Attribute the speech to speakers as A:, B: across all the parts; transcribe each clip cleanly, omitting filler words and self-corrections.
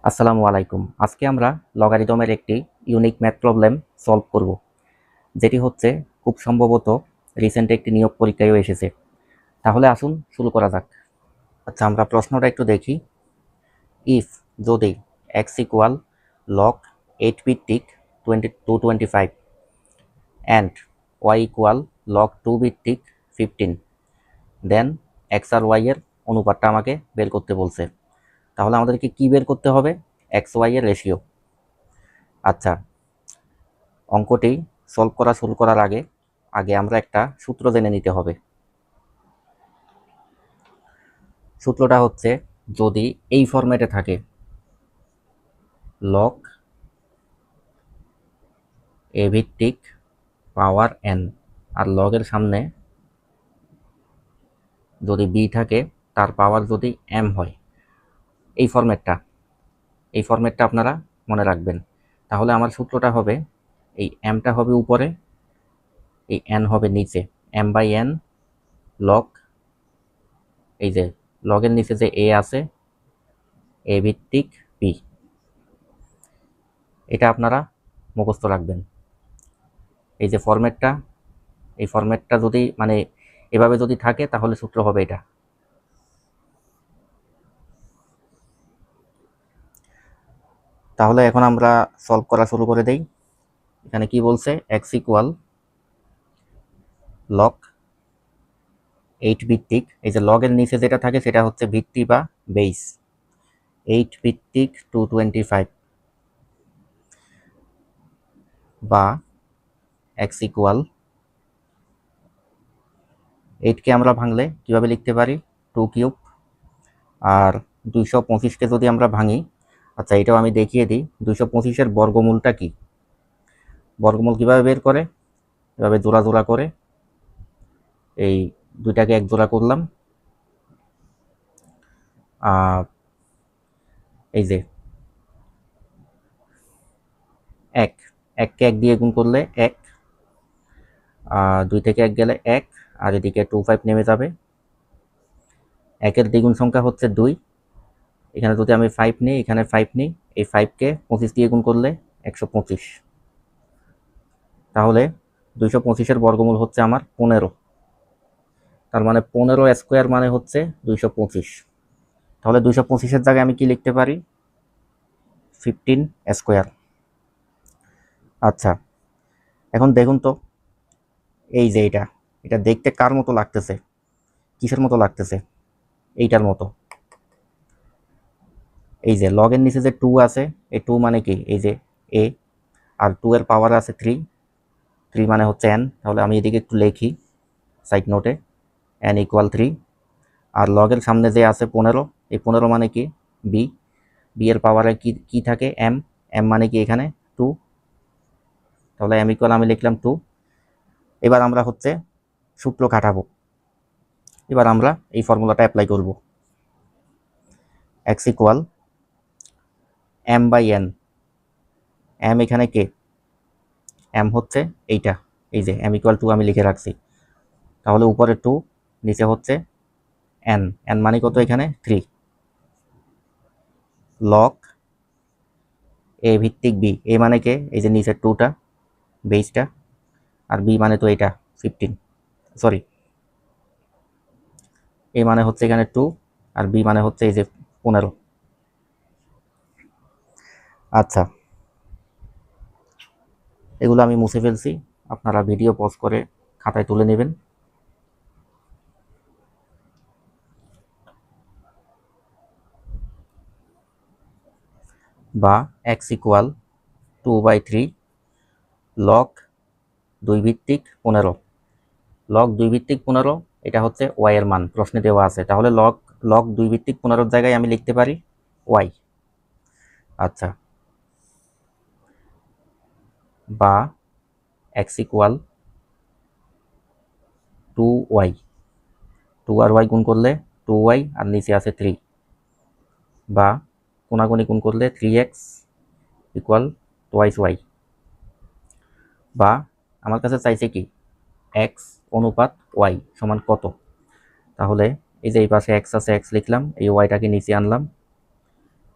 A: আসসালামু আলাইকুম। আজকে আমরা লগারিদমের একটি ইউনিক ম্যাথ প্রবলেম সলভ করব, যেটি হচ্ছে খুব সম্ভবত রিসেন্ট একটি নিয়োগ পরীক্ষায়ও এসেছে। তাহলে আসুন শুরু করা যাক। আচ্ছা, আমরা প্রশ্নটা একটু দেখি। ইফ যদি এক্স ইকুয়াল লগ 8 ভিত্তিক 225 অ্যান্ড ওয়াই ইকুয়াল লগ 2 ভিত্তিক 15, দেন এক্স আর ওয়াই এর অনুপাতটা আমাকে বের করতে বলছে। তাহলে আমাদেরকে কি বের করতে হবে? এক্স ওয়াই এর রেশিও। আচ্ছা, অঙ্কটি সলভ করা শুরু করার আগে আগে আমরা একটা সূত্র জেনে নিতে হবে। সূত্রটা হচ্ছে, যদি এই ফরম্যাটে থাকে লগ এ ভিত্তিক পাওয়ার এন, আর লগের সামনে যদি বি থাকে, তার পাওয়ার যদি এম হয়, এই ফরম্যাটটা আপনারা মনে রাখবেন। তাহলে আমার সূত্রটা হবে, এই এমটা হবে উপরে, এই এন হবে নিচে। এম বাই এন লগ, এই যে লগের নিচে যে এ আছে, এ ভিত্তিক বি, এটা আপনারা মুখস্থ রাখবেন। এই যে ফরম্যাটটা, এই ফরম্যাটটা যদি মানে এভাবে যদি থাকে, তাহলে সূত্র হবে এটা। তাহলে এখন আমরা সলভ করা শুরু করে দেই। এখানে কি বলছে? এক্স ইকুয়াল লগ 8 ভিত্তিক, এই যে লগের নিচে যেটা থাকে সেটা হচ্ছে ভিত্তি বা বেস, 8 ভিত্তিক 225, বা এক্স ইকুয়াল 8কে আমরা ভাঙলে কিভাবে লিখতে পারি? 2 কিউব। আর 225কে যদি আমরা ভাঙি, আচ্ছা এটাও আমি দেখিয়ে দিই, 225-এর বর্গমূলটা কি। বর্গমূল কিভাবে বের করে? এভাবে জোড়া জোড়া করে, এই দুইটাকে এক জোড়া করলাম, এই যে এক, এককে এক দিয়ে গুণ করলে এক, 2 থেকে 1 গেলে 1, আর এদিকে 25 নেমে যাবে। একের দ্বিগুণ সংখ্যা হচ্ছে 2, এখানে যদি আমি 5 নিই, এখানে 5 নিই, এই 5কে 25 দিয়ে গুণ করলে 125। তাহলে 225-এর বর্গমূল হচ্ছে আমার 15, তার মানে 15 স্কোয়ার মানে হচ্ছে 225। তাহলে 225-এর জায়গায় আমি কি লিখতে পারি? 15 স্কোয়ার। আচ্ছা, এখন দেখুন তো, এই যে এটা এটা দেখতে কার মতো লাগতেছে? কিসের মতো লাগতেছে? এইটার মতো। এই যে লগের নিচে যে 2 আছে, এই 2 মানে কি? এই যে এ, আর 2 এর পাওয়ার আছে 3, 3 মানে হচ্ছে এন। তাহলে আমি এদিকে একটু লিখি সাইড নোটে, এন ইকুয়াল 3। আর লগের সামনে যে আছে 15, এই 15 মানে কি? বি, বি এর পাওয়ারে কি কি থাকে? এম, এম মানে কি? এখানে 2। তাহলে এম ইকুয়াল আমি লিখলাম 2। এবার আমরা হচ্ছে সূত্র খাটাবো। এবার আমরা এই ফর্মুলাটা অ্যাপ্লাই করব। X equal m by n, m এখানে কে? এম হচ্ছে এইটা, এই যে এম ইকুয়াল 2 আমি লিখে রাখছি। তাহলে উপরে 2, নিচে হচ্ছে এন, এন মানে কত? এখানে 3, লগ এ ভিত্তিক বি, এ মানে কে? এই যে নিচের 2টা, বেসটা, আর বি মানে তো এটা 15, সরি, এ মানে হচ্ছে এখানে 2, আর বি মানে হচ্ছে এই যে 15। আচ্ছা, এগুলো আমি মুছে ফেলছি, আপনারা ভিডিও পজ করে খাতায় তুলে নেবেন। বা এক্স ইকুয়াল 2/3 লগ 2 ভিত্তিক 15, লগ 2 ভিত্তিক 15, এটা হচ্ছে ওয়াই এর মান, প্রশ্নে দেওয়া আছে। তাহলে লগ লগ 2 ভিত্তিক 15-র জায়গায় আমি লিখতে পারি ওয়াই। আচ্ছা, বা এক্স ইকুয়াল 2y, 2 আর ওয়াই গুণ করলে 2y, আর নিচে আছে 3, বা কোনাগুনি গুণ করলে 3x ইকুয়াল টোয়াইস ওয়াই। বা আমার কাছে চাইছে কি? এক্স অনুপাত ওয়াই সমান কত? তাহলে এই যে এই পাশে এক্স আছে, এক্স লিখলাম, এই ওয়াইটাকে নিচে আনলাম,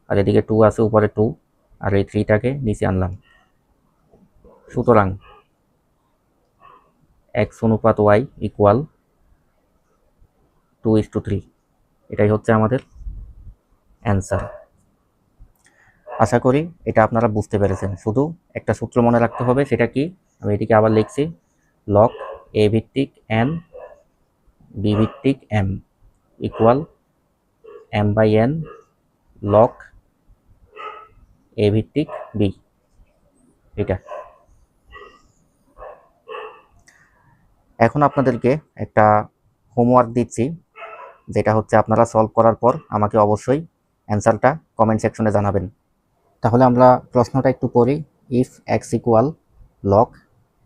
A: আর এদিকে 2 আছে, উপরে 2, আর এই 3টাকে নিচে আনলাম। সুতরাং x অনুপাত y ইকুয়াল 2:3। এটাই হচ্ছে আমাদের অ্যান্সার। আশা করি এটা আপনারা বুঝতে পেরেছেন। শুধু একটা সূত্র মনে রাখতে হবে, সেটা কি? আমি এটিকে আবার লিখছি, লগ a ভিত্তিক n b ভিত্তিক m equal m/n log a ভিত্তিক b। এটা এখন আপনাদেরকে একটা হোমওয়ার্ক দিচ্ছি, যেটা হচ্ছে আপনারা সলভ করার পর আমাকে অবশ্যই অ্যান্সারটা কমেন্ট সেকশনে জানাবেন। তাহলে আমরা প্রশ্নটা একটু পড়ি। ইফ এক্স ইকুয়াল লগ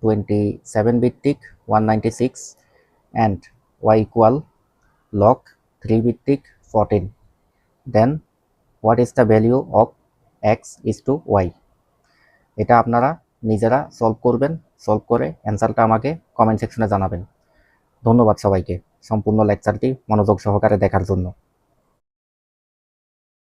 A: 27 ভিত্তিক 196 অ্যান্ড ওয়াই ইকুয়াল লগ 3 ভিত্তিক 14, then what is the value of x is two y. এটা আপনারা নিজেরা সলভ করবেন, সলভ করে অ্যান্সারটা আমাকে কমেন্ট সেকশনে জানাবেন। ধন্যবাদ সবাইকে সম্পূর্ণ লেকচারটি মনোযোগ সহকারে দেখার জন্য।